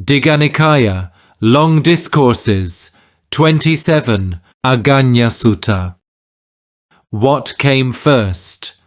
Dīgha Nikāya, Long Discourses, 27, Aggañña Sutta. What came first?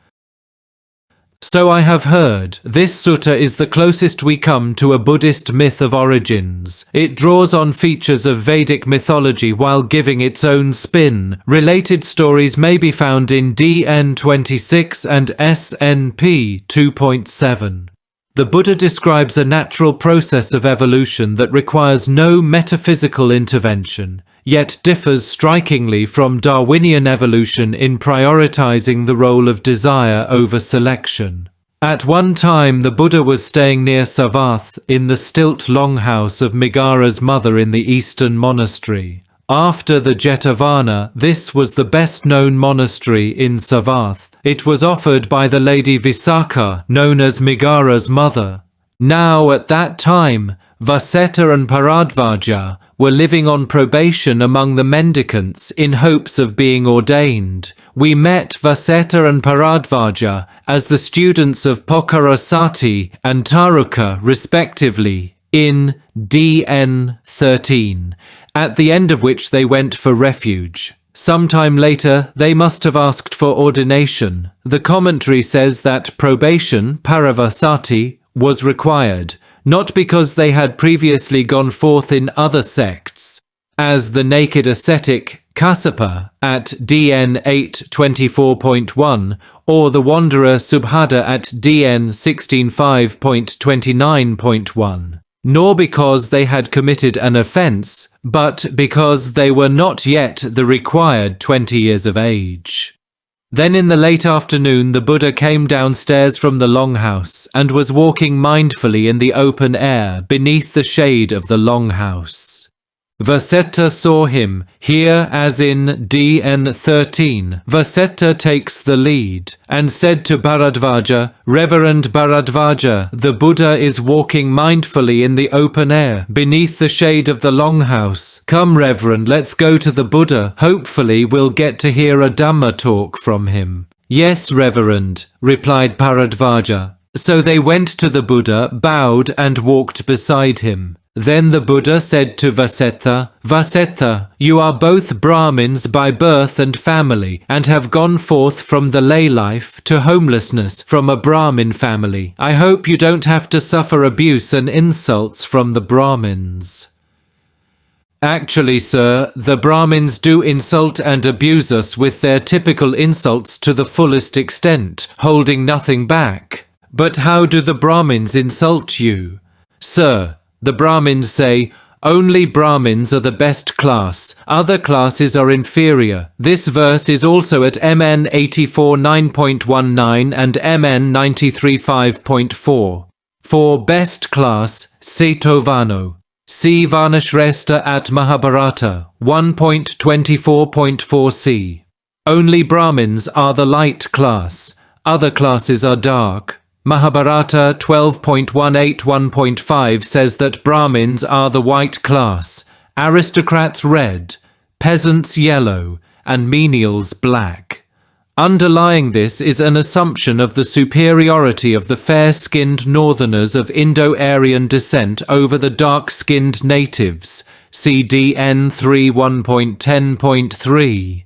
So I have heard, this sutta is the closest we come to a Buddhist myth of origins. It draws on features of Vedic mythology while giving its own spin. Related stories may be found in DN 26 and SNP 2.7. The Buddha describes a natural process of evolution that requires no metaphysical intervention, yet differs strikingly from Darwinian evolution in prioritizing the role of desire over selection. At one time, the Buddha was staying near Savatthi in the stilt longhouse of Megara's mother in the eastern monastery. After the Jetavana, this was the best-known monastery in Savatthi. It was offered by the lady Visakha, known as Megara's mother. Now, at that time, Vasetta and Bharadvaja were living on probation among the mendicants in hopes of being ordained. We met Vasetta and Bharadvaja as the students of Pokarasati and Taruka, respectively, in DN 13, at the end of which they went for refuge. Sometime later, they must have asked for ordination. The commentary says that probation, paravasati, was required, not because they had previously gone forth in other sects, as the naked ascetic Kassapa at DN 824.1 or the wanderer Subhada at DN 16.5.29.1. Nor because they had committed an offence, but because they were not yet the required 20 years of age. Then in the late afternoon the Buddha came downstairs from the longhouse and was walking mindfully in the open air beneath the shade of the longhouse. Vasetta saw him, here as in DN 13. Vasetta takes the lead, and said to Bharadvaja, "Reverend Bharadvaja, the Buddha is walking mindfully in the open air, beneath the shade of the longhouse. Come, Reverend, let's go to the Buddha. Hopefully we'll get to hear a Dhamma talk from him." "Yes, Reverend," replied Bharadvaja. So they went to the Buddha, bowed and walked beside him. Then the Buddha said to Vasetta, "Vasetta, you are both Brahmins by birth and family, and have gone forth from the lay life to homelessness from a Brahmin family. I hope you don't have to suffer abuse and insults from the Brahmins." "Actually, sir, the Brahmins do insult and abuse us with their typical insults to the fullest extent, holding nothing back." "But how do the Brahmins insult you?" "Sir, the Brahmins say, 'Only Brahmins are the best class, other classes are inferior.' This verse is also at MN 84.9.19 and MN 93.5.4. For best class, Setovano. See Varnashrestha at Mahabharata, 1.24.4c. Only Brahmins are the light class, other classes are dark. Mahabharata 12.181.5 says that Brahmins are the white class, aristocrats red, peasants yellow, and menials black. Underlying this is an assumption of the superiority of the fair-skinned northerners of Indo-Aryan descent over the dark-skinned natives, see DN 31.10.3.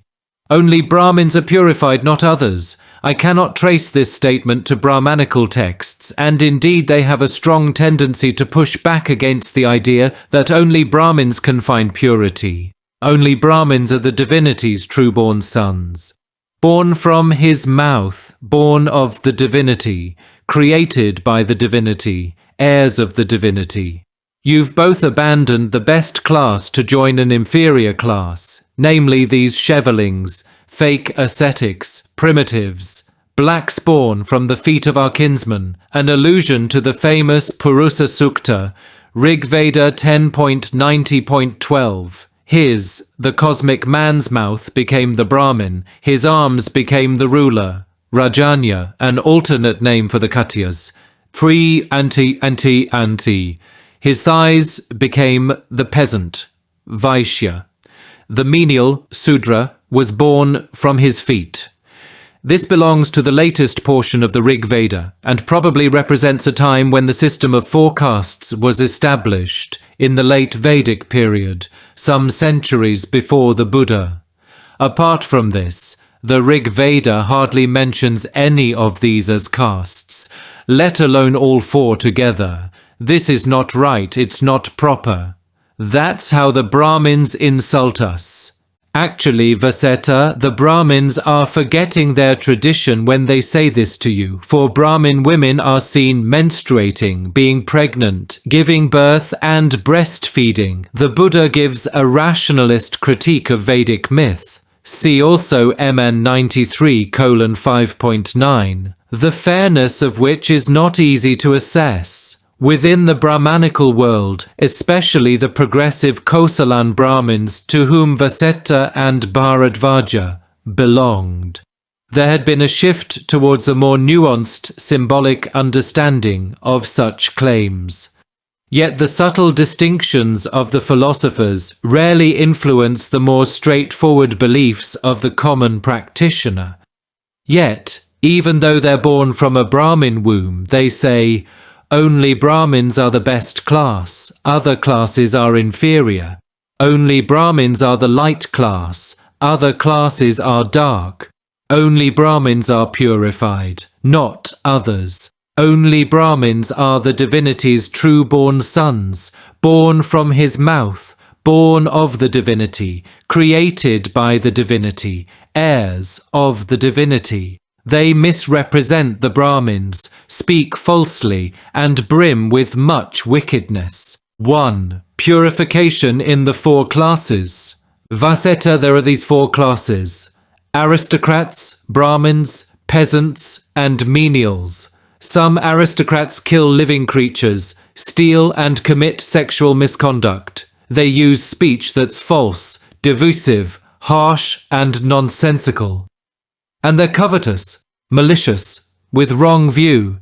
Only Brahmins are purified, not others. I cannot trace this statement to Brahmanical texts, and indeed they have a strong tendency to push back against the idea that only Brahmins can find purity. Only Brahmins are the divinity's true-born sons. Born from his mouth, born of the divinity, created by the divinity, heirs of the divinity. You've both abandoned the best class to join an inferior class, namely these shevelings, fake ascetics, primitives, black spawn from the feet of our kinsmen, an allusion to the famous Purusa Sukta, Rig Veda 10.90.12. His, the cosmic man's mouth became the Brahmin, his arms became the ruler, Rajanya, an alternate name for the Katyas, anti. His thighs became the peasant, Vaishya. The menial, Sudra, was born from his feet. This belongs to the latest portion of the Rig Veda and probably represents a time when the system of four castes was established in the late Vedic period, some centuries before the Buddha. Apart from this, the Rig Veda hardly mentions any of these as castes, let alone all four together. This is not right, it's not proper. That's how the Brahmins insult us. Actually, Vaseta, the Brahmins are forgetting their tradition when they say this to you, for Brahmin women are seen menstruating, being pregnant, giving birth and breastfeeding. The Buddha gives a rationalist critique of Vedic myth. See also MN 93:5.9, the fairness of which is not easy to assess. Within the Brahmanical world, especially the progressive Kosalan Brahmins to whom Vaseta and Bharadvaja belonged, there had been a shift towards a more nuanced symbolic understanding of such claims. Yet the subtle distinctions of the philosophers rarely influence the more straightforward beliefs of the common practitioner. Yet, even though they're born from a Brahmin womb, they say, only Brahmins are the best class, other classes are inferior. Only Brahmins are the light class, other classes are dark. Only Brahmins are purified, not others. Only Brahmins are the divinity's true-born sons, born from his mouth, born of the divinity, created by the divinity, heirs of the divinity. They misrepresent the Brahmins, speak falsely, and brim with much wickedness. 1. Purification in the four classes. Vaseta, there are these four classes: aristocrats, Brahmins, peasants, and menials. Some aristocrats kill living creatures, steal and commit sexual misconduct. They use speech that's false, divisive, harsh, and nonsensical. And they're covetous, malicious, with wrong view.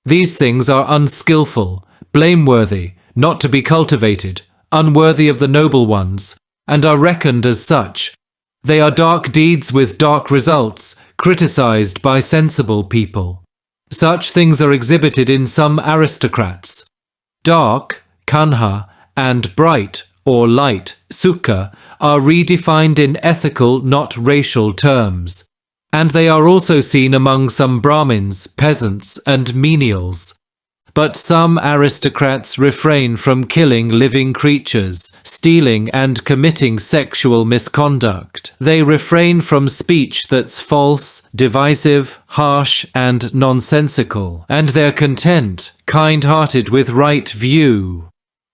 These things are unskillful, blameworthy, not to be cultivated, unworthy of the noble ones, and are reckoned as such. They are dark deeds with dark results, criticized by sensible people. Such things are exhibited in some aristocrats. Dark, kanha, and bright, or light, sukha, are redefined in ethical, not racial terms. And they are also seen among some Brahmins, peasants, and menials. But some aristocrats refrain from killing living creatures, stealing and committing sexual misconduct. They refrain from speech that's false, divisive, harsh, and nonsensical, and they're content, kind-hearted with right view.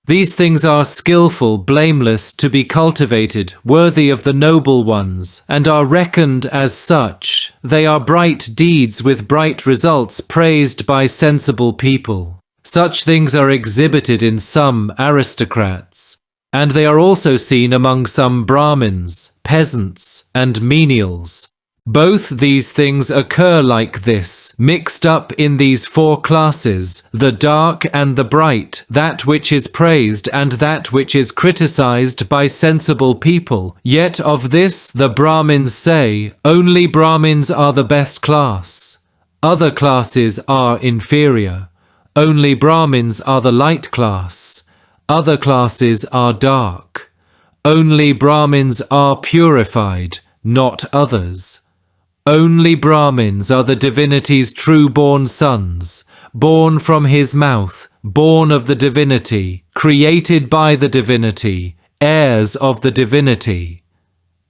These things are skillful, blameless, to be cultivated, worthy of the noble ones, and are reckoned as such. They are bright deeds with bright results, praised by sensible people. Such things are exhibited in some aristocrats, and they are also seen among some Brahmins, peasants, and menials. Both these things occur like this, mixed up in these four classes, the dark and the bright, that which is praised and that which is criticized by sensible people. Yet of this the Brahmins say, only Brahmins are the best class. Other classes are inferior. Only Brahmins are the light class. Other classes are dark. Only Brahmins are purified, not others. Only Brahmins are the divinity's true-born sons, born from his mouth, born of the divinity, created by the divinity, heirs of the divinity.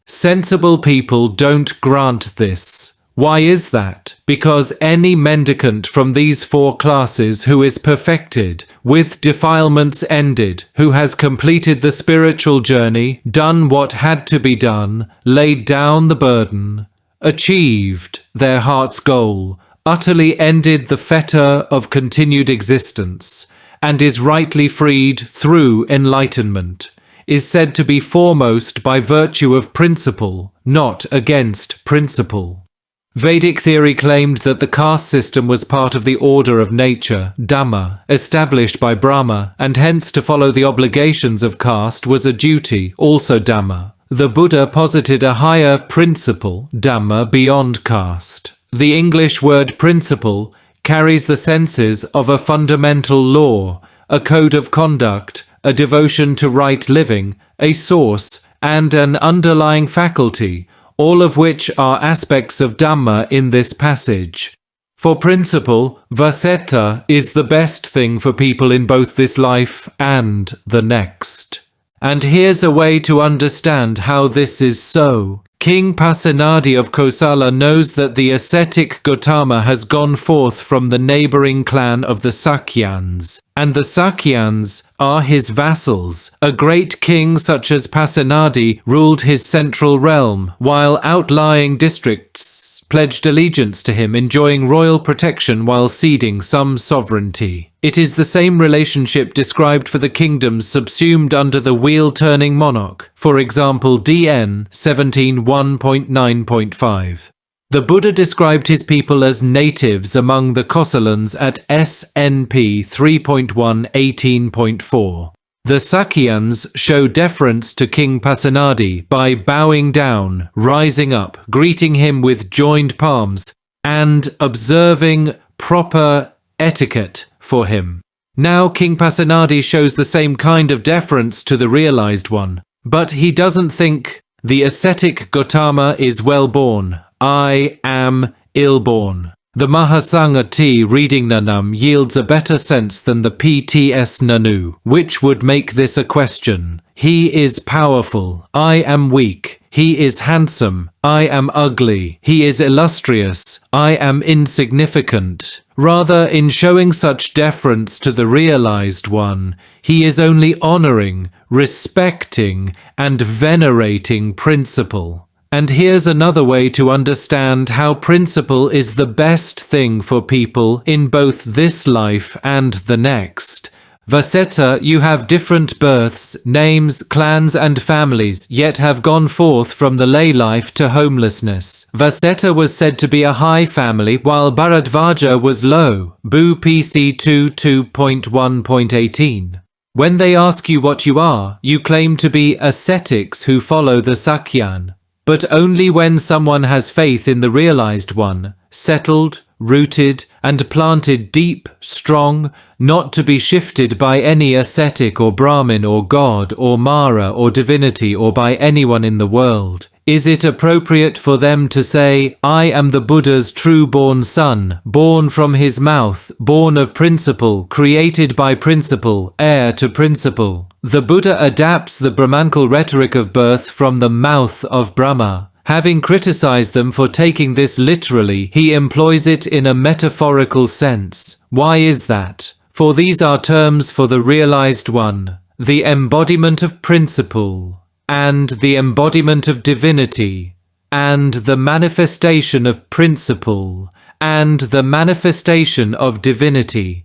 Sensible people don't grant this. Why is that? Because any mendicant from these four classes who is perfected, with defilements ended, who has completed the spiritual journey, done what had to be done, laid down the burden, achieved their heart's goal, utterly ended the fetter of continued existence, and is rightly freed through enlightenment, is said to be foremost by virtue of principle, not against principle. Vedic theory claimed that the caste system was part of the order of nature, Dhamma, established by Brahma, and hence to follow the obligations of caste was a duty, also Dhamma. The Buddha posited a higher principle, Dhamma, beyond caste. The English word principle carries the senses of a fundamental law, a code of conduct, a devotion to right living, a source, and an underlying faculty, all of which are aspects of Dhamma in this passage. For principle, vasetta is the best thing for people in both this life and the next. And here's a way to understand how this is so. King Pasenadi of Kosala knows that the ascetic Gautama has gone forth from the neighbouring clan of the Sakyans, and the Sakyans are his vassals. A great king such as Pasenadi ruled his central realm, while outlying districts pledged allegiance to him, enjoying royal protection while ceding some sovereignty. It is the same relationship described for the kingdoms subsumed under the wheel-turning monarch, for example DN 17:1.9.5. The Buddha described his people as natives among the Kosalans at SNP 3.1.18.4. The Sakyans show deference to King Pasenadi by bowing down, rising up, greeting him with joined palms, and observing proper etiquette for him. Now King Pasenadi shows the same kind of deference to the realized one, but he doesn't think the ascetic Gautama is well-born. I am ill-born. The Mahasanga T reading Nanam yields a better sense than the PTS Nanu, which would make this a question. He is powerful. I am weak. He is handsome. I am ugly. He is illustrious. I am insignificant. Rather, in showing such deference to the realized one, he is only honoring, respecting, and venerating principle. And here's another way to understand how principle is the best thing for people in both this life and the next. Vasetta, you have different births, names, clans and families, yet have gone forth from the lay life to homelessness. Vasetta was said to be a high family, while Bharadvaja was low. Bu PC 2.1.18. When they ask you what you are, you claim to be ascetics who follow the Sakyan. But only when someone has faith in the realized one, settled, rooted, and planted deep, strong, not to be shifted by any ascetic or Brahmin or God or Mara or divinity or by anyone in the world, is it appropriate for them to say, I am the Buddha's true-born son, born from his mouth, born of principle, created by principle, heir to principle. The Buddha adapts the Brahmanical rhetoric of birth from the mouth of Brahma. Having criticized them for taking this literally, he employs it in a metaphorical sense. Why is that? For these are terms for the realized one, the embodiment of principle, and the embodiment of divinity, and the manifestation of principle, and the manifestation of divinity.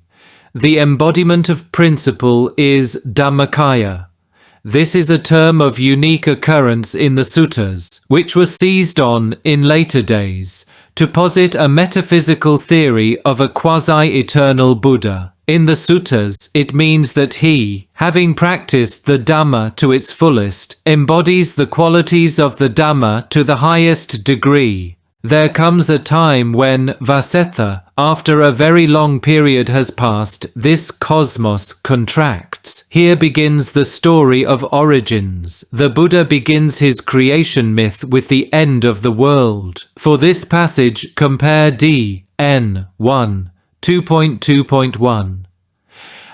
The embodiment of principle is Dhammakaya. This is a term of unique occurrence in the suttas, which was seized on in later days to posit a metaphysical theory of a quasi-eternal Buddha. In the suttas, it means that he, having practiced the Dhamma to its fullest, embodies the qualities of the Dhamma to the highest degree. There comes a time when Vasetta, after a very long period has passed, this cosmos contracts. Here begins the story of origins. The Buddha begins his creation myth with the end of the world. For this passage, compare D. N. 1. 2.2.1.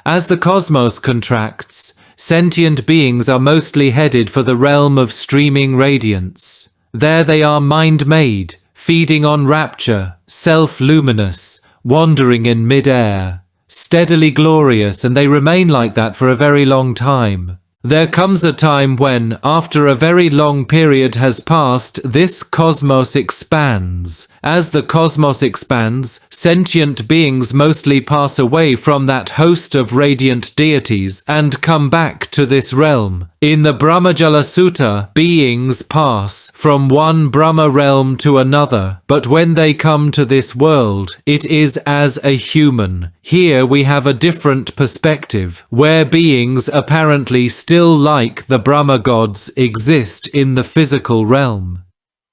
As the cosmos contracts, sentient beings are mostly headed for the realm of streaming radiance. There they are mind-made, feeding on rapture, self-luminous, wandering in mid-air, steadily glorious, and they remain like that for a very long time. There comes a time when, after a very long period has passed, this cosmos expands. As the cosmos expands, sentient beings mostly pass away from that host of radiant deities and come back to this realm. In the Brahmajala Sutta, beings pass from one Brahma realm to another, but when they come to this world, it is as a human. Here we have a different perspective, where beings apparently still like the Brahma gods exist in the physical realm.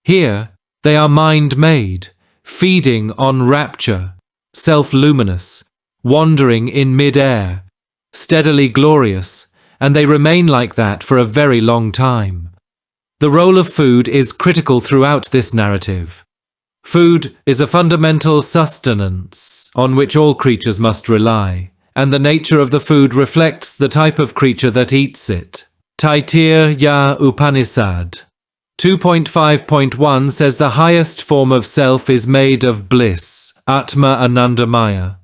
Here, they are mind-made, feeding on rapture, self-luminous, wandering in mid-air, steadily glorious, and they remain like that for a very long time. The role of food is critical throughout this narrative. Food is a fundamental sustenance on which all creatures must rely, and the nature of the food reflects the type of creature that eats it. Taittiriya Upanishad 2.5.1 says the highest form of self is made of bliss, Atma Anandamaya.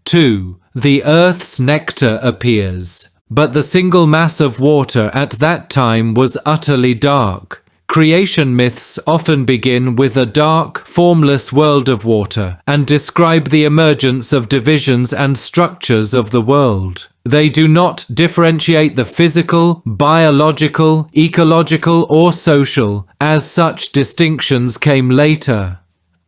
2. The earth's nectar appears, but the single mass of water at that time was utterly dark. Creation myths often begin with a dark, formless world of water and describe the emergence of divisions and structures of the world. They do not differentiate the physical, biological, ecological, or social, as such distinctions came later.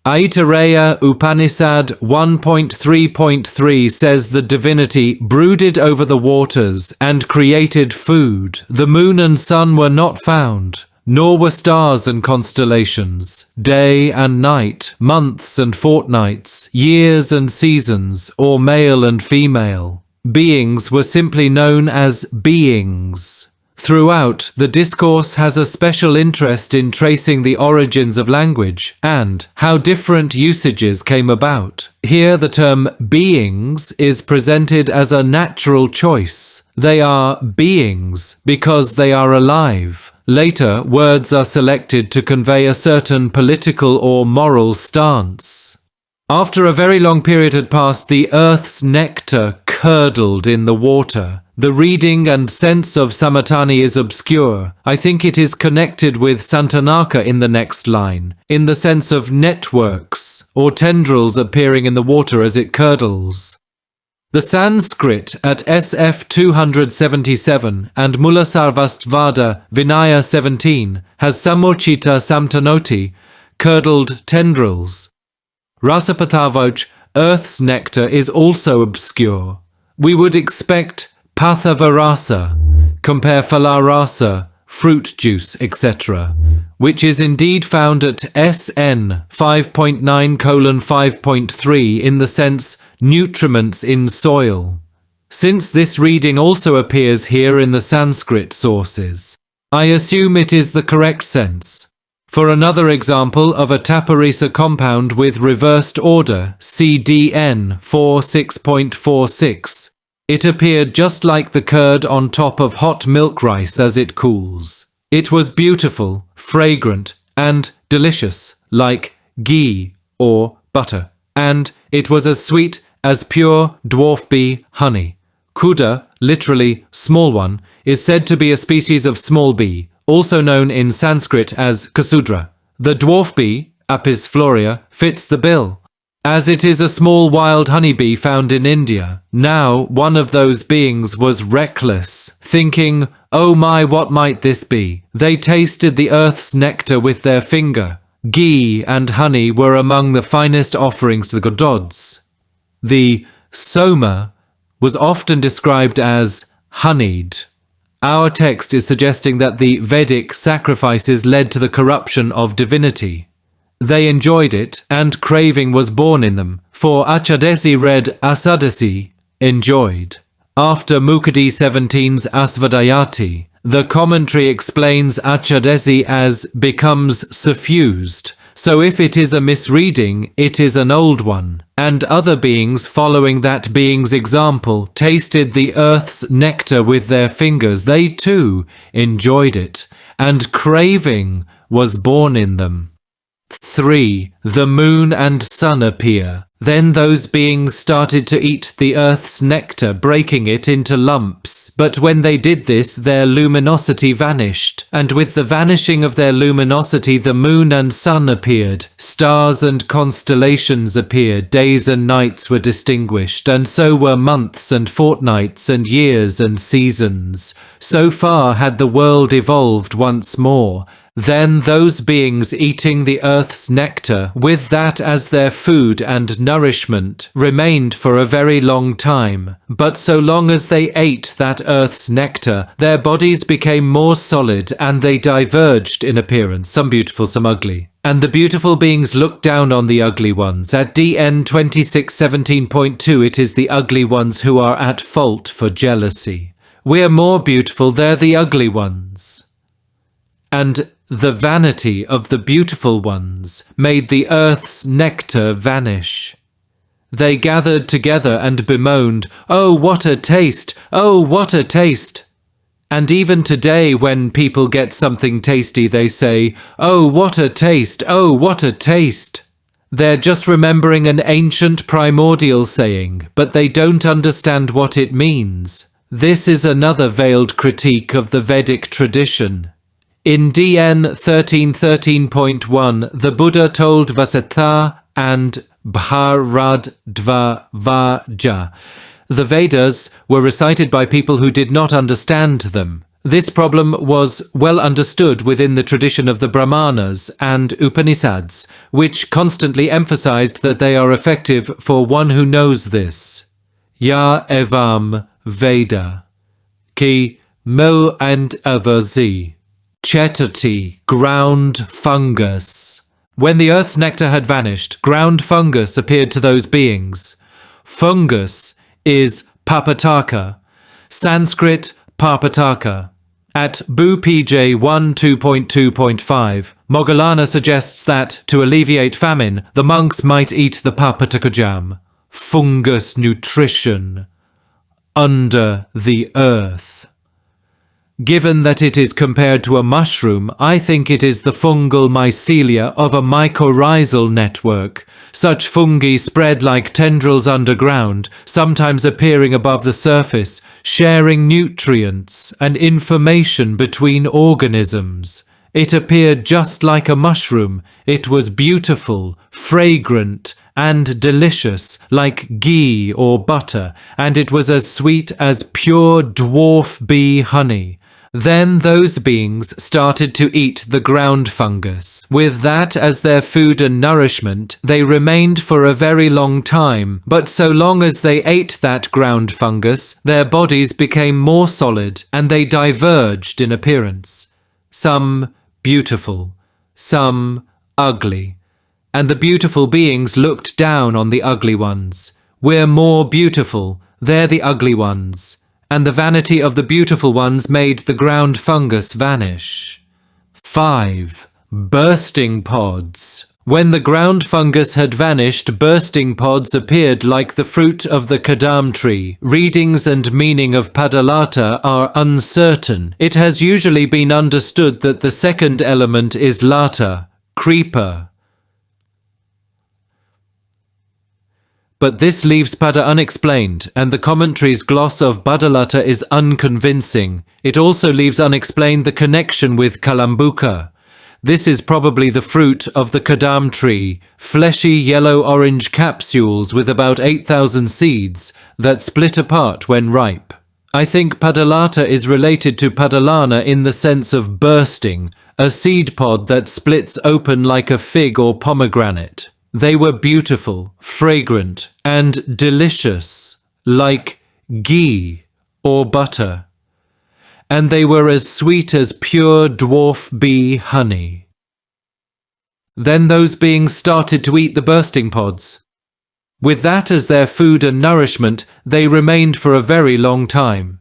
Aitareya Upanishad 1.3.3 says the divinity brooded over the waters and created food. The moon and sun were not found, nor were stars and constellations, day and night, months and fortnights, years and seasons, or male and female. Beings were simply known as beings. Throughout, the discourse has a special interest in tracing the origins of language and how different usages came about. Here the term beings is presented as a natural choice. They are beings because they are alive. Later, words are selected to convey a certain political or moral stance. After a very long period had passed, the earth's nectar curdled in the water. The reading and sense of Samatani is obscure. I think it is connected with Santanaka in the next line, in the sense of networks or tendrils appearing in the water as it curdles. The Sanskrit at SF 277 and Mulasarvastvada Vinaya 17 has Samochita Samtanoti, curdled tendrils. Rasapatavoj, earth's nectar, is also obscure. We would expect Pathavarasa, compare Phalarasa, fruit juice, etc., which is indeed found at SN 5.9:5.3 in the sense nutriments in soil. Since this reading also appears here in the Sanskrit sources, I assume it is the correct sense. For another example of a Taparisa compound with reversed order, CDN 46.46, it appeared just like the curd on top of hot milk rice as it cools. It was beautiful, fragrant, and delicious, like ghee or butter, and it was as sweet as pure dwarf bee honey. Kuda, literally small one, is said to be a species of small bee, also known in Sanskrit as Kasudra. The dwarf bee, Apis florea, fits the bill, as it is a small wild honeybee found in India. Now one of those beings was reckless, thinking, "Oh my, what might this be?" They tasted the earth's nectar with their finger. Ghee and honey were among the finest offerings to the gods. The soma was often described as honeyed. Our text is suggesting that the Vedic sacrifices led to the corruption of divinity. They enjoyed it, and craving was born in them, for Achadesi read Asadasi, enjoyed. After Mukadi 17's Asvadayati, the commentary explains Achadesi as becomes suffused, so if it is a misreading, it is an old one, and other beings following that being's example tasted the earth's nectar with their fingers. They too enjoyed it, and craving was born in them. 3. The moon and sun appear. Then those beings started to eat the earth's nectar, breaking it into lumps. But when they did this, their luminosity vanished. And with the vanishing of their luminosity, the moon and sun appeared. Stars and constellations appeared. Days and nights were distinguished. And so were months and fortnights and years and seasons. So far had the world evolved once more. Then those beings eating the earth's nectar, with that as their food and nourishment, remained for a very long time. But so long as they ate that earth's nectar, their bodies became more solid and they diverged in appearance, some beautiful, some ugly. And the beautiful beings looked down on the ugly ones. At DN 2617.2, it is the ugly ones who are at fault for jealousy. We're more beautiful, they're the ugly ones. And the vanity of the beautiful ones made the earth's nectar vanish. They gathered together and bemoaned, "Oh, what a taste! Oh, what a taste!" And even today, when people get something tasty, they say, "Oh, what a taste! Oh, what a taste!" They're just remembering an ancient primordial saying, but they don't understand what it means. This is another veiled critique of the Vedic tradition. In DN 1313.1, the Buddha told Vasatha and Bharadvaja. The Vedas were recited by people who did not understand them. This problem was well understood within the tradition of the Brahmanas and Upanishads, which constantly emphasized that they are effective for one who knows this. Ya evam Veda, ki mo and avazi, chetati, ground fungus. When the earth's nectar had vanished, ground fungus appeared to those beings. Fungus is papataka, Sanskrit papataka. At BuPJ 12.2.5, Moggallana suggests that, to alleviate famine, the monks might eat the papataka jam, fungus nutrition, under the earth. Given that it is compared to a mushroom, I think it is the fungal mycelia of a mycorrhizal network. Such fungi spread like tendrils underground, sometimes appearing above the surface, sharing nutrients and information between organisms. It appeared just like a mushroom. It was beautiful, fragrant, and delicious, like ghee or butter, and it was as sweet as pure dwarf bee honey. Then those beings started to eat the ground fungus. With that as their food and nourishment, they remained for a very long time, but so long as they ate that ground fungus, their bodies became more solid and they diverged in appearance. Some beautiful, some ugly. And the beautiful beings looked down on the ugly ones. We're more beautiful, they're the ugly ones. And the vanity of the beautiful ones made the ground fungus vanish. 5. Bursting pods. When the ground fungus had vanished, bursting pods appeared like the fruit of the kadam tree. Readings and meaning of padalata are uncertain. It has usually been understood that the second element is lata, creeper. But this leaves pada unexplained, and the commentary's gloss of Badalata is unconvincing. It also leaves unexplained the connection with Kalambuka. This is probably the fruit of the kadam tree, fleshy yellow-orange capsules with about 8,000 seeds that split apart when ripe. I think Padalata is related to Padalana in the sense of bursting, a seed pod that splits open like a fig or pomegranate. They were beautiful, fragrant, and delicious, like ghee or butter. And they were as sweet as pure dwarf bee honey. Then those beings started to eat the bursting pods. With that as their food and nourishment, they remained for a very long time.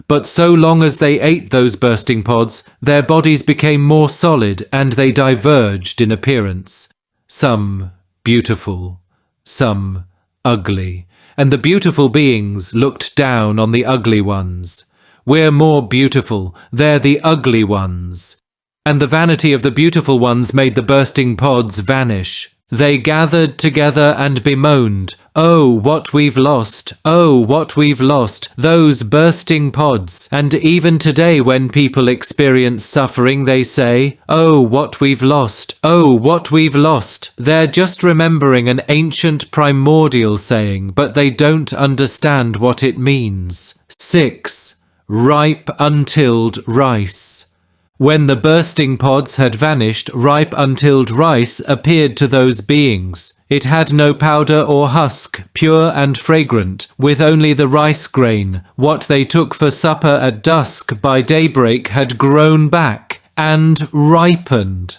But so long as they ate those bursting pods, their bodies became more solid and they diverged in appearance. Some beautiful, some ugly, and the beautiful beings looked down on the ugly ones. We're more beautiful, they're the ugly ones. And the vanity of the beautiful ones made the bursting pods vanish. They gathered together and bemoaned, "Oh, what we've lost! Oh, what we've lost! Those bursting pods!" And even today when people experience suffering, they say, "Oh, what we've lost! Oh, what we've lost!" They're just remembering an ancient primordial saying, but they don't understand what it means. 6. Ripe untilled rice. When the bursting pods had vanished, ripe untilled rice appeared to those beings. It had no powder or husk, pure and fragrant, with only the rice grain. What they took for supper at dusk by daybreak had grown back and ripened.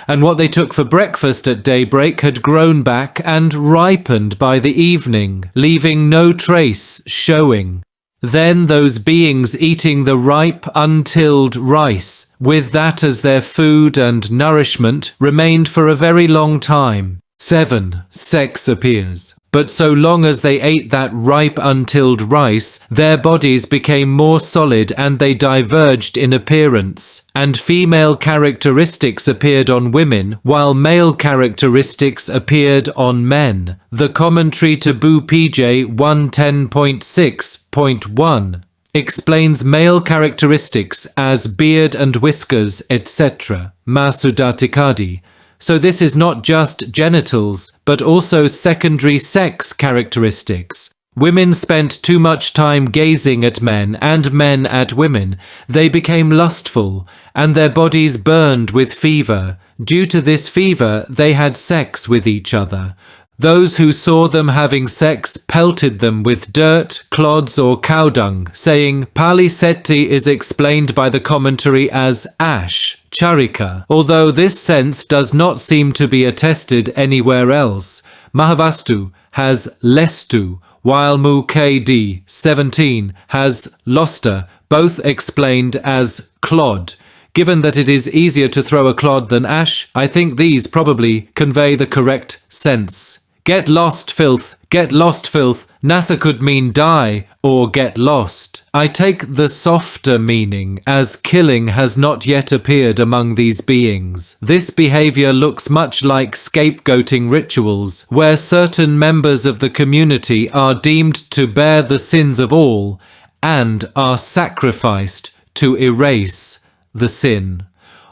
and what they took for breakfast at daybreak had grown back and ripened by the evening, leaving no trace showing. Then those beings eating the ripe, untilled rice, with that as their food and nourishment, remained for a very long time. 7. Sex appears. But so long as they ate that ripe, untilled rice, their bodies became more solid and they diverged in appearance, and female characteristics appeared on women, while male characteristics appeared on men. The commentary to Bu PJ 110.6.1 explains male characteristics as beard and whiskers, etc. Masudatikadi. So this is not just genitals, but also secondary sex characteristics. Women spent too much time gazing at men and men at women. They became lustful, and their bodies burned with fever. Due to this fever, they had sex with each other. Those who saw them having sex pelted them with dirt, clods or cow dung, saying Pali Seti is explained by the commentary as ash, charika, although this sense does not seem to be attested anywhere else. Mahavastu has lestu, while Mu KD 17 has loster, both explained as clod. Given that it is easier to throw a clod than ash, I think these probably convey the correct sense. Get lost, filth. Get lost, filth. Nasa could mean die or get lost. I take the softer meaning, as killing has not yet appeared among these beings. This behavior looks much like scapegoating rituals, where certain members of the community are deemed to bear the sins of all and are sacrificed to erase the sin.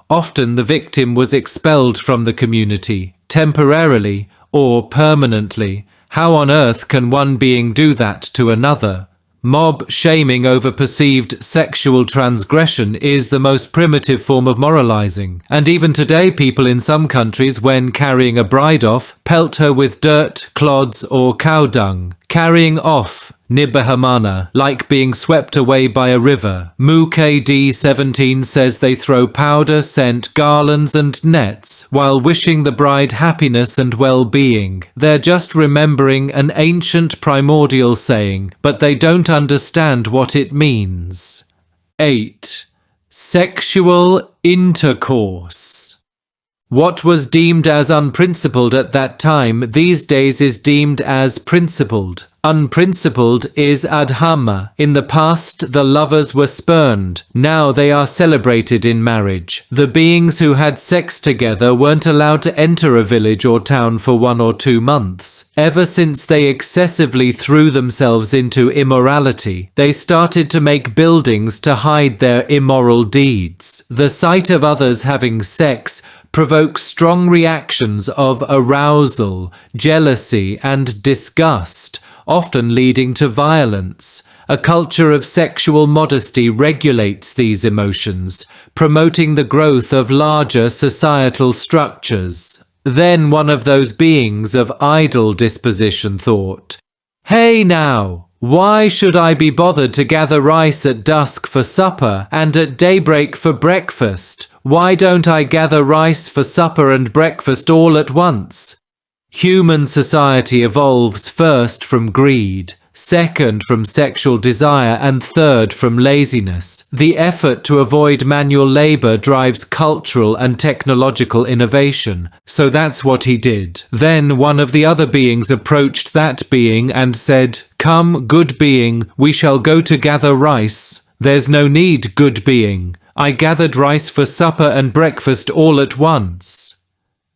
Often the victim was expelled from the community, temporarily or permanently. How on earth can one being do that to another? Mob shaming over perceived sexual transgression is the most primitive form of moralizing, and even today people in some countries, when carrying a bride off, pelt her with dirt, clods or cow dung. Carrying off, Nibbahamana, like being swept away by a river. Mu KD 17 says they throw powder, scent, garlands and nets while wishing the bride happiness and well-being. They're just remembering an ancient primordial saying, but they don't understand what it means. 8. Sexual intercourse. What was deemed as unprincipled at that time these days is deemed as principled. Unprincipled is adhamma. In the past, the lovers were spurned. Now they are celebrated in marriage. The beings who had sex together weren't allowed to enter a village or town for 1 or 2 months. Ever since they excessively threw themselves into immorality, they started to make buildings to hide their immoral deeds. The sight of others having sex provokes strong reactions of arousal, jealousy, and disgust, often leading to violence. A culture of sexual modesty regulates these emotions, promoting the growth of larger societal structures. Then one of those beings of idle disposition thought, "Hey now! Why should I be bothered to gather rice at dusk for supper and at daybreak for breakfast? Why don't I gather rice for supper and breakfast all at once?" Human society evolves first from greed, second from sexual desire, and third from laziness. The effort to avoid manual labor drives cultural and technological innovation. So that's what he did. Then one of the other beings approached that being and said, "Come, good being, we shall go to gather rice." "There's no need, good being. I gathered rice for supper and breakfast all at once."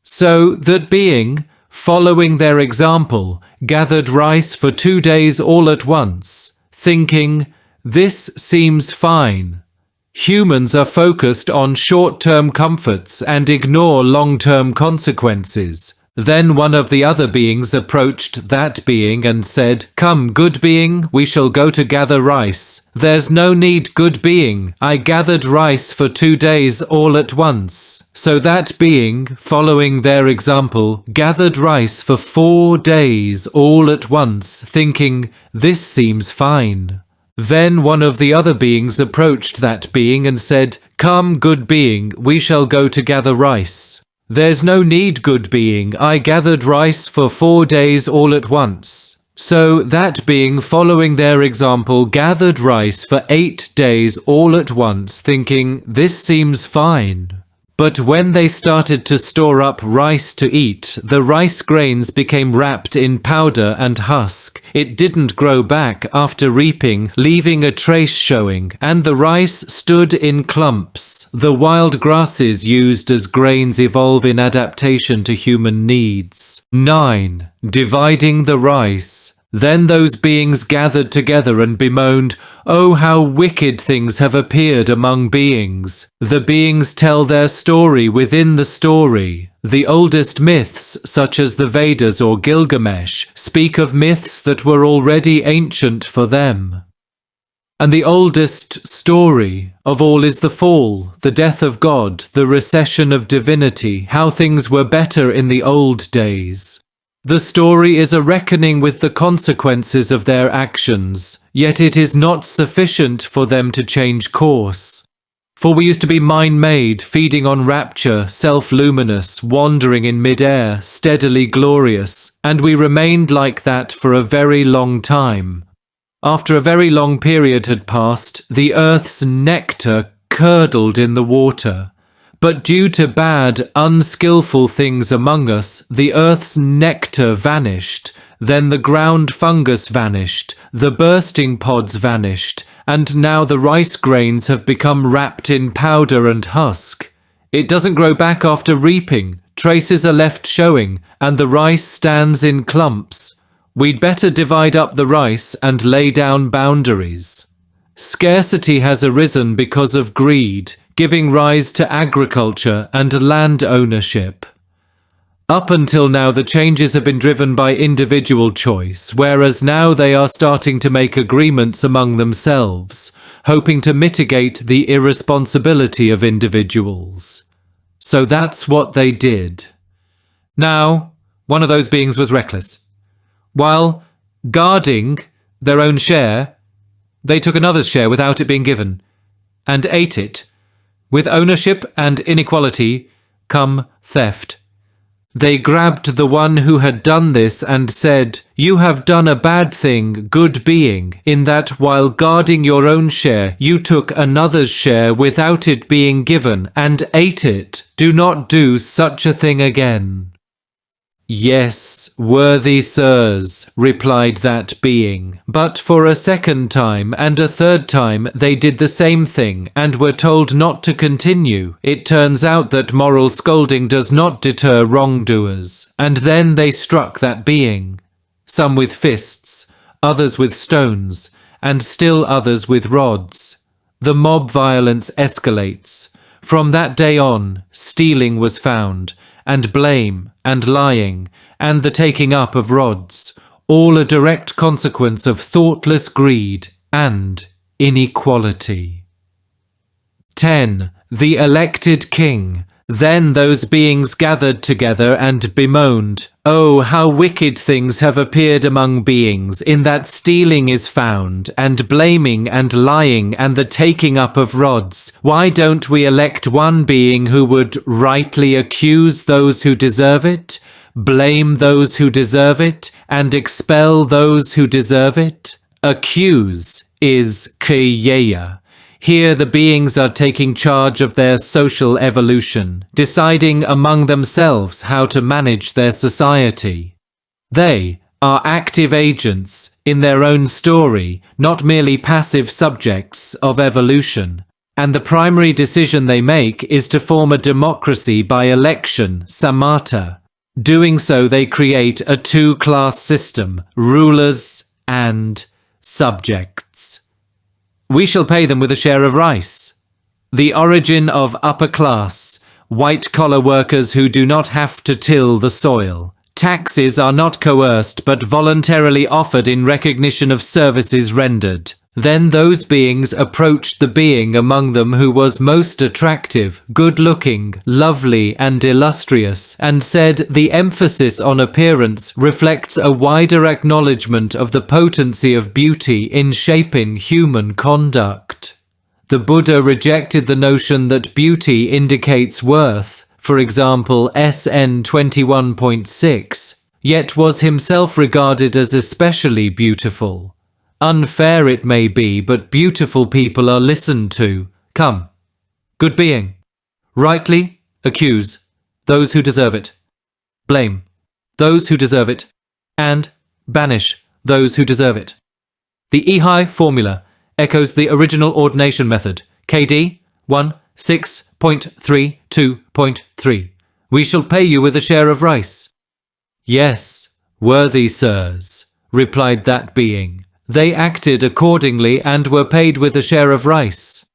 So that being, following their example, gathered rice for 2 days all at once, thinking, "This seems fine." Humans are focused on short-term comforts and ignore long-term consequences. Then one of the other beings approached that being and said, "Come, good being, we shall go to gather rice." "There's no need, good being. I gathered rice for 2 days all at once." So that being, following their example, gathered rice for 4 days all at once, thinking, "This seems fine." Then one of the other beings approached that being and said, "Come, good being, we shall go to gather rice." "There's no need, good being. I gathered rice for 4 days all at once." So that being, following their example, gathered rice for 8 days all at once, thinking, "This seems fine." But when they started to store up rice to eat, the rice grains became wrapped in powder and husk. It didn't grow back after reaping, leaving a trace showing, and the rice stood in clumps. The wild grasses used as grains evolve in adaptation to human needs. 9. Dividing the rice. Then those beings gathered together and bemoaned, "Oh, how wicked things have appeared among beings." The beings tell their story within the story. The oldest myths, such as the Vedas or Gilgamesh, speak of myths that were already ancient for them. And the oldest story of all is the fall, the death of God, the recession of divinity, how things were better in the old days. The story is a reckoning with the consequences of their actions, yet it is not sufficient for them to change course. For we used to be mind-made, feeding on rapture, self-luminous, wandering in mid-air, steadily glorious, and we remained like that for a very long time. After a very long period had passed, the earth's nectar curdled in the water. But due to bad, unskillful things among us, the earth's nectar vanished, then the ground fungus vanished, the bursting pods vanished, and now the rice grains have become wrapped in powder and husk. It doesn't grow back after reaping, traces are left showing, and the rice stands in clumps. We'd better divide up the rice and lay down boundaries. Scarcity has arisen because of greed, giving rise to agriculture and land ownership. Up until now, the changes have been driven by individual choice, whereas now they are starting to make agreements among themselves, hoping to mitigate the irresponsibility of individuals. So that's what they did. Now, one of those beings was reckless. While guarding their own share, they took another's share without it being given, and ate it. With ownership and inequality come theft. They grabbed the one who had done this and said, "You have done a bad thing, good being, in that while guarding your own share, you took another's share without it being given and ate it. Do not do such a thing again." "Yes, worthy sirs," replied that being, but for a second time and a third time they did the same thing and were told not to continue. It turns out that moral scolding does not deter wrongdoers, and then they struck that being, some with fists, others with stones, and still others with rods. The mob violence escalates. From that day on, stealing was found, and blame, and lying, and the taking up of rods, all a direct consequence of thoughtless greed and inequality. 10. The elected king. Then those beings gathered together and bemoaned, "Oh, how wicked things have appeared among beings, in that stealing is found, and blaming and lying, and the taking up of rods. Why don't we elect one being who would rightly accuse those who deserve it, blame those who deserve it, and expel those who deserve it?" Accuse is Nikāya. Here the beings are taking charge of their social evolution, deciding among themselves how to manage their society. They are active agents in their own story, not merely passive subjects of evolution. And the primary decision they make is to form a democracy by election, samsara. Doing so, they create a two-class system, rulers and subjects. We shall pay them with a share of rice. The origin of upper class, white-collar workers who do not have to till the soil. Taxes are not coerced but voluntarily offered in recognition of services rendered. Then those beings approached the being among them who was most attractive, good-looking, lovely and illustrious, and said the emphasis on appearance reflects a wider acknowledgement of the potency of beauty in shaping human conduct. The Buddha rejected the notion that beauty indicates worth, for example SN 21.6, yet was himself regarded as especially beautiful. Unfair it may be, but beautiful people are listened to. Come. Good being. Rightly accuse those who deserve it. Blame those who deserve it. And banish those who deserve it. The Ehi formula echoes the original ordination method, KD 1.6.32.3. We shall pay you with a share of rice. Yes, worthy sirs, replied that being. They acted accordingly and were paid with a share of rice.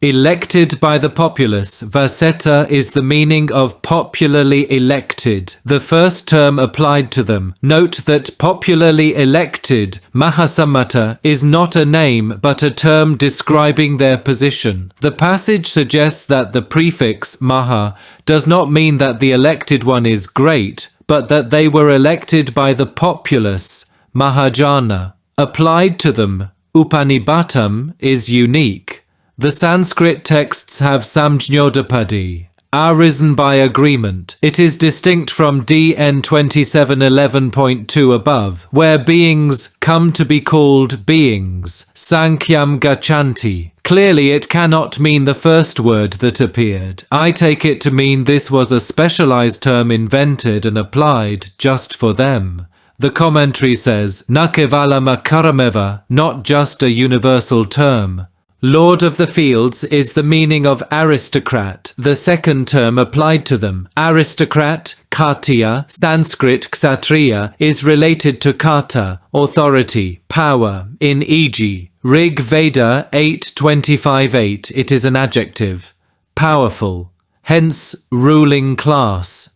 Elected by the populace, Vaseta is the meaning of popularly elected, the first term applied to them. Note that popularly elected, Mahasamata, is not a name but a term describing their position. The passage suggests that the prefix Maha does not mean that the elected one is great, but that they were elected by the populace, Mahajana. Applied to them, Upanibhatam is unique. The Sanskrit texts have samjñodapadi, arisen by agreement. It is distinct from DN 2711.2 above, where beings come to be called beings, Sankhyam Gachanti. Clearly it cannot mean the first word that appeared. I take it to mean this was a specialized term invented and applied just for them. The commentary says, Na kevala makarameva, not just a universal term. Lord of the Fields is the meaning of aristocrat, the second term applied to them. Aristocrat, Khattiya, Sanskrit Kshatriya, is related to Kata, authority, power. In e.g., Rig Veda 8.25.8, it is an adjective. Powerful, hence ruling class.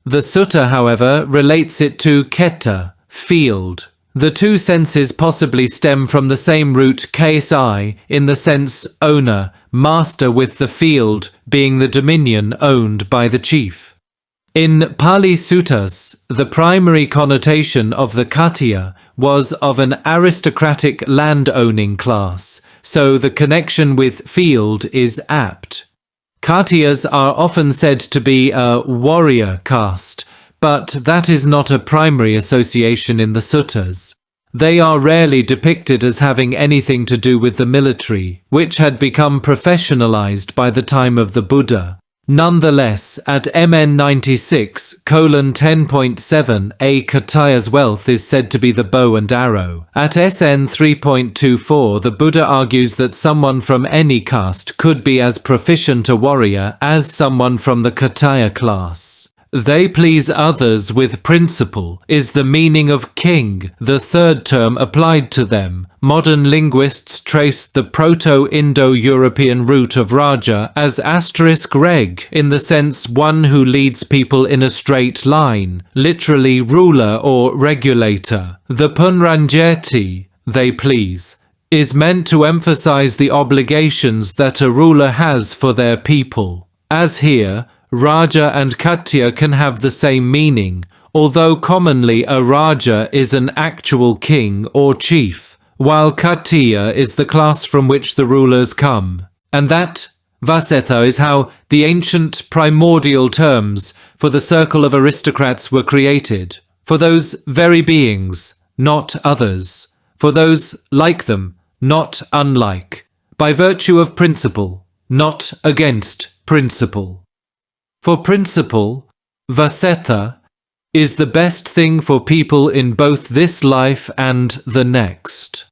The Sutta, however, relates it to Keta, field. The two senses possibly stem from the same root ksai in the sense owner, master, with the field being the dominion owned by the chief. In Pali Suttas, the primary connotation of the Khattiya was of an aristocratic land-owning class, so the connection with field is apt. Khattiyas are often said to be a warrior caste, but that is not a primary association in the suttas. They are rarely depicted as having anything to do with the military, which had become professionalized by the time of the Buddha. Nonetheless, at MN 96:10.7, a Khattiya's wealth is said to be the bow and arrow. At SN 3.24, the Buddha argues that someone from any caste could be as proficient a warrior as someone from the Khattiya class. They please others with principle is the meaning of king, the third term applied to them. Modern linguists trace the Proto-Indo-European root of Raja as *reg, in the sense one who leads people in a straight line, literally ruler or regulator. The Punranjeti, they please, is meant to emphasize the obligations that a ruler has for their people. As here, Raja and Khattiya can have the same meaning, although commonly a Raja is an actual king or chief, while Khattiya is the class from which the rulers come. And that, Vaseta, is how the ancient primordial terms for the circle of aristocrats were created, for those very beings, not others, for those like them, not unlike, by virtue of principle, not against principle. For principle, Vaseta, is the best thing for people in both this life and the next.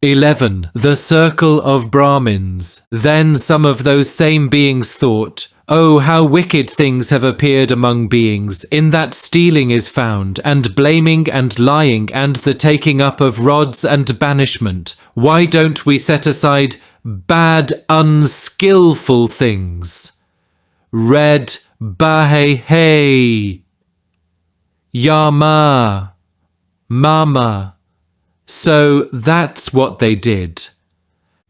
11. The circle of Brahmins. Then some of those same beings thought, Oh, how wicked things have appeared among beings, in that stealing is found, and blaming and lying, and the taking up of rods and banishment. Why don't we set aside bad, unskillful things? Red Bahe Yama Mama. So that's what they did.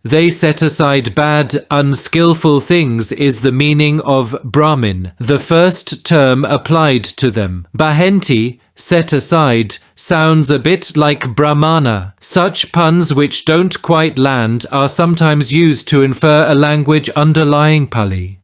They set aside bad, unskillful things is the meaning of Brahmin, the first term applied to them. Bahenti, set aside, sounds a bit like Brahmana. Such puns which don't quite land are sometimes used to infer a language underlying Pali.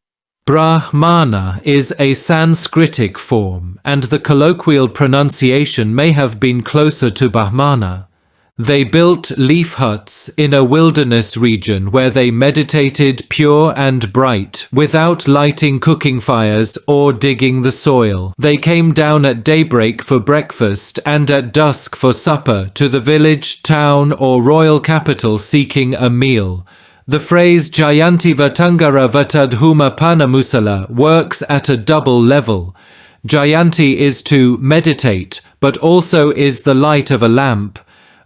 Brahmana is a Sanskritic form, and the colloquial pronunciation may have been closer to Brahmana. They built leaf huts in a wilderness region where they meditated pure and bright, without lighting cooking fires or digging the soil. They came down at daybreak for breakfast and at dusk for supper to the village, town, or royal capital seeking a meal. The phrase Jayanti Vatangara Vatadhuma Panamusala works at a double level. Jayanti is to meditate, but also is the light of a lamp.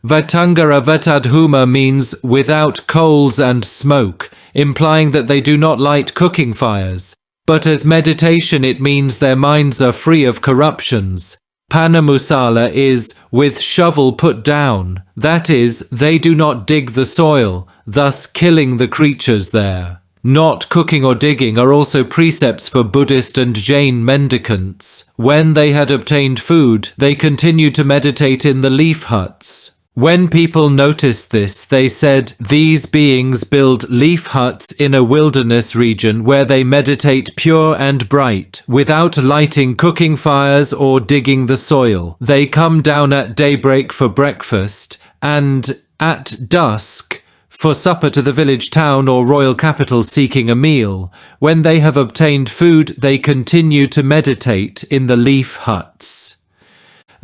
Vatangara Vatadhuma means without coals and smoke, implying that they do not light cooking fires. But as meditation it means their minds are free of corruptions. Panamusala is with shovel put down, that is, they do not dig the soil, thus killing the creatures there. Not cooking or digging are also precepts for Buddhist and Jain mendicants. When they had obtained food, they continued to meditate in the leaf huts. When people noticed this, they said, "These beings build leaf huts in a wilderness region where they meditate pure and bright, without lighting cooking fires or digging the soil. They come down at daybreak for breakfast, and at dusk for supper to the village, town, or royal capital seeking a meal. When they have obtained food, they continue to meditate in the leaf huts."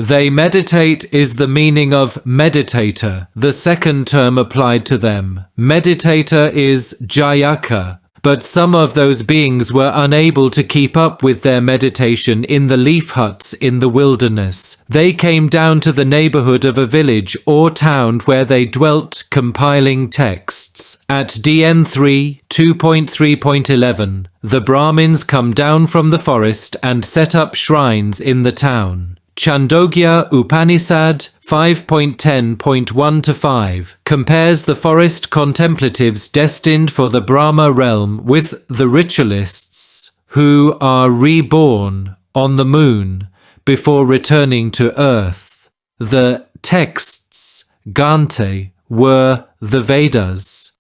They meditate is the meaning of meditator, the second term applied to them. Meditator is Jayaka, but some of those beings were unable to keep up with their meditation in the leaf huts in the wilderness. They came down to the neighborhood of a village or town where they dwelt, compiling texts. At DN 3, 2.3.11, the Brahmins come down from the forest and set up shrines in the town. Chandogya Upanishad 5.10.1-5 compares the forest contemplatives destined for the Brahma realm with the ritualists who are reborn on the moon before returning to earth. The texts, Gante, were the Vedas.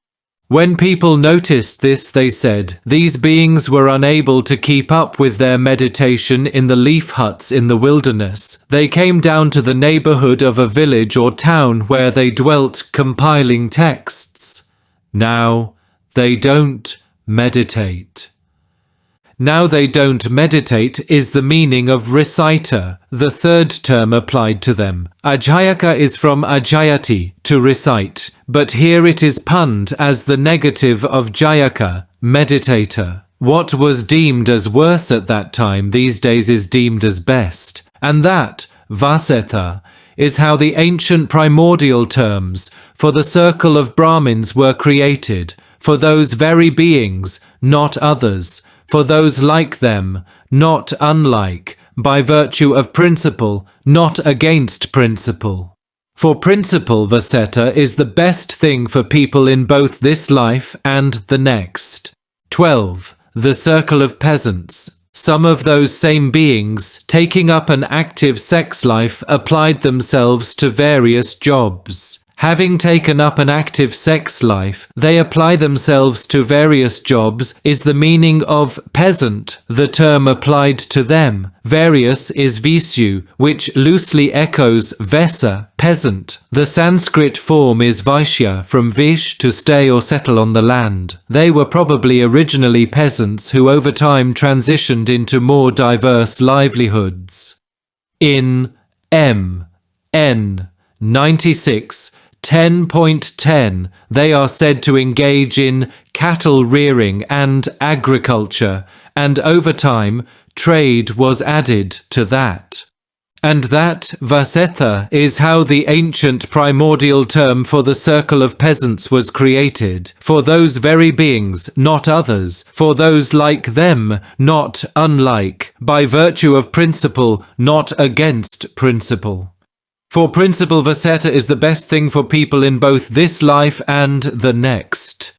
When people noticed this, they said, "These beings were unable to keep up with their meditation in the leaf huts in the wilderness. They came down to the neighborhood of a village or town where they dwelt, compiling texts. Now they don't meditate." Now they don't meditate is the meaning of reciter, the third term applied to them. Ajayaka is from ajayati, to recite, but here it is punned as the negative of jayaka, meditator. What was deemed as worse at that time these days is deemed as best, and that, vasetha, is how the ancient primordial terms for the circle of Brahmins were created, for those very beings, not others, for those like them, not unlike, by virtue of principle, not against principle. For principle, Vaseta, is the best thing for people in both this life and the next. 12. The circle of peasants. Some of those same beings, taking up an active sex life, applied themselves to various jobs. Having taken up an active sex life, they apply themselves to various jobs is the meaning of peasant, the term applied to them. Various is visyu, which loosely echoes vesa, peasant. The Sanskrit form is vaishya, from vish, to stay or settle on the land. They were probably originally peasants who over time transitioned into more diverse livelihoods. In M.N. 96, 10.10, they are said to engage in cattle rearing and agriculture, and over time, trade was added to that. And that, vasetha, is how the ancient primordial term for the circle of peasants was created, for those very beings, not others, for those like them, not unlike, by virtue of principle, not against principle. For principle, vaseta is the best thing for people in both this life and the next.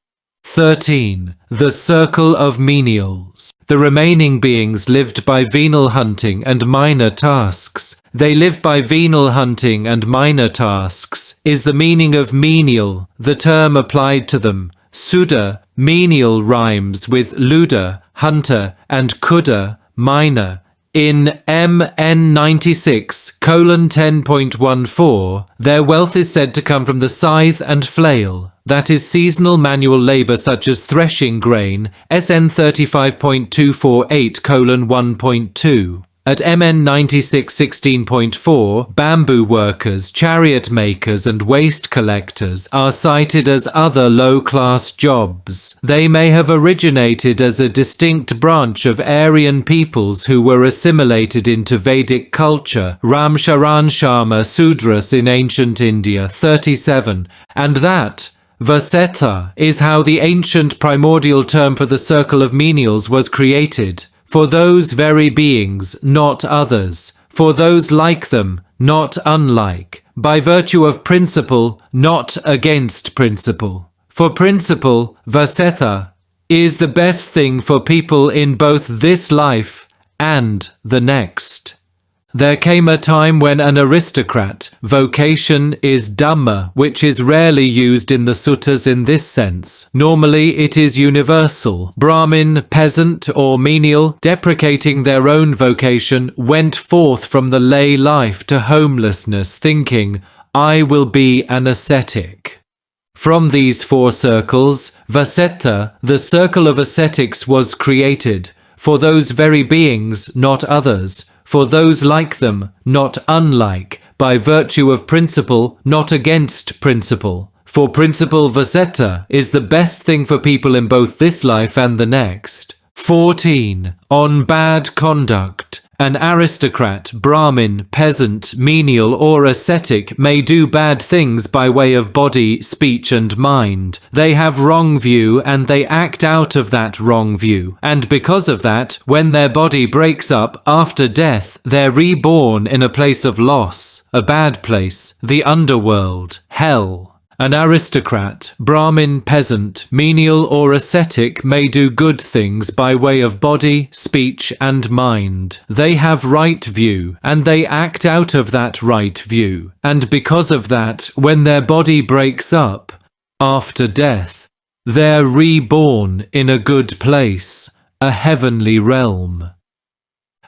13. The circle of menials. The remaining beings lived by venal hunting and minor tasks. They live by venal hunting and minor tasks is the meaning of menial, the term applied to them. Suddha, Menial rhymes with luda, hunter, and kuda, miner. In MN 96:10.14, their wealth is said to come from the scythe and flail, that is seasonal manual labor such as threshing grain, SN 35.248:1.2. At MN 96:16.4, bamboo workers, chariot makers and waste collectors are cited as other low-class jobs. They may have originated as a distinct branch of Aryan peoples who were assimilated into Vedic culture, Ram Sharan Sharma Sudras in ancient India 37, and that Vasetha is how the ancient primordial term for the circle of menials was created. For those very beings, not others, for those like them, not unlike, by virtue of principle, not against principle. For principle, Vasetha, is the best thing for people in both this life and the next. There came a time when an aristocrat, vocation is Dhamma, which is rarely used in the suttas in this sense. Normally it is universal. Brahmin, peasant or menial, deprecating their own vocation, went forth from the lay life to homelessness, thinking, I will be an ascetic. From these four circles, Vasetta, the circle of ascetics, was created, for those very beings, not others, for those like them, not unlike, by virtue of principle, not against principle. For principle Vasetta is the best thing for people in both this life and the next. 14. On bad conduct. An aristocrat, Brahmin, peasant, menial or ascetic may do bad things by way of body, speech and mind. They have wrong view and they act out of that wrong view. And because of that, when their body breaks up after death, they're reborn in a place of loss, a bad place, the underworld, hell. An aristocrat, Brahmin, peasant, menial or ascetic may do good things by way of body, speech and mind. They have right view and they act out of that right view. And because of that, when their body breaks up, after death, they're reborn in a good place, a heavenly realm.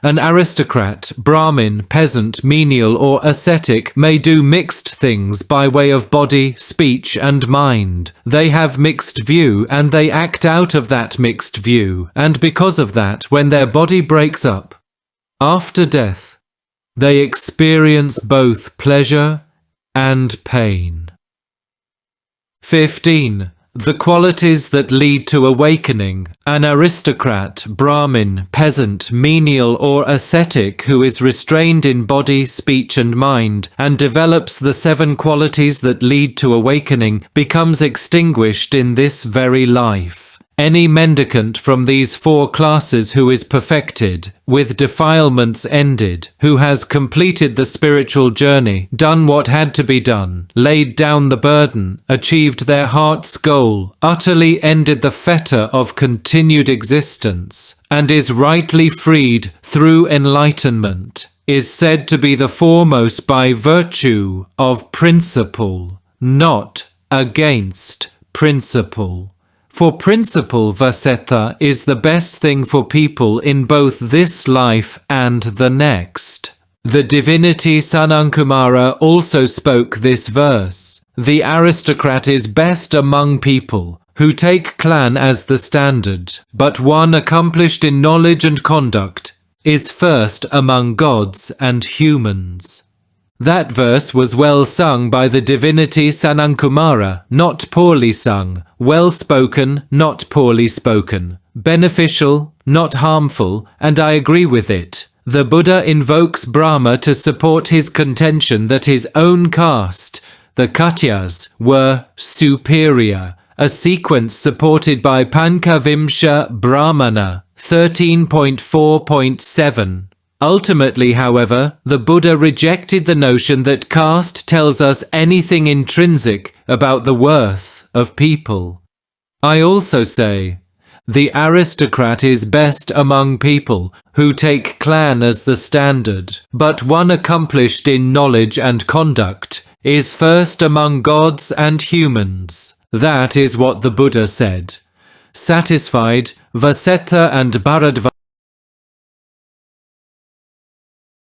An aristocrat, Brahmin, peasant, menial or ascetic may do mixed things by way of body, speech and mind. They have mixed view and they act out of that mixed view, and because of that, when their body breaks up, after death, they experience both pleasure and pain. 15. The qualities that lead to awakening. An aristocrat, Brahmin, peasant, menial or ascetic who is restrained in body, speech and mind and develops the 7 qualities that lead to awakening becomes extinguished in this very life. Any mendicant from these 4 classes who is perfected, with defilements ended, who has completed the spiritual journey, done what had to be done, laid down the burden, achieved their heart's goal, utterly ended the fetter of continued existence, and is rightly freed through enlightenment, is said to be the foremost by virtue of principle, not against principle. For principle Vasetta is the best thing for people in both this life and the next. The divinity Sanankumara also spoke this verse. The aristocrat is best among people, who take clan as the standard, but one accomplished in knowledge and conduct is first among gods and humans. That verse was well sung by the divinity Sanankumara, not poorly sung, well spoken, not poorly spoken, beneficial, not harmful, and I agree with it. The Buddha invokes Brahma to support his contention that his own caste, the Katyas, were superior, a sequence supported by Pankavimsha Brahmana 13.4.7. Ultimately, however, the Buddha rejected the notion that caste tells us anything intrinsic about the worth of people. I also say, the aristocrat is best among people who take clan as the standard, but one accomplished in knowledge and conduct is first among gods and humans. That is what the Buddha said. satisfied, Vasetta and Bharadvaja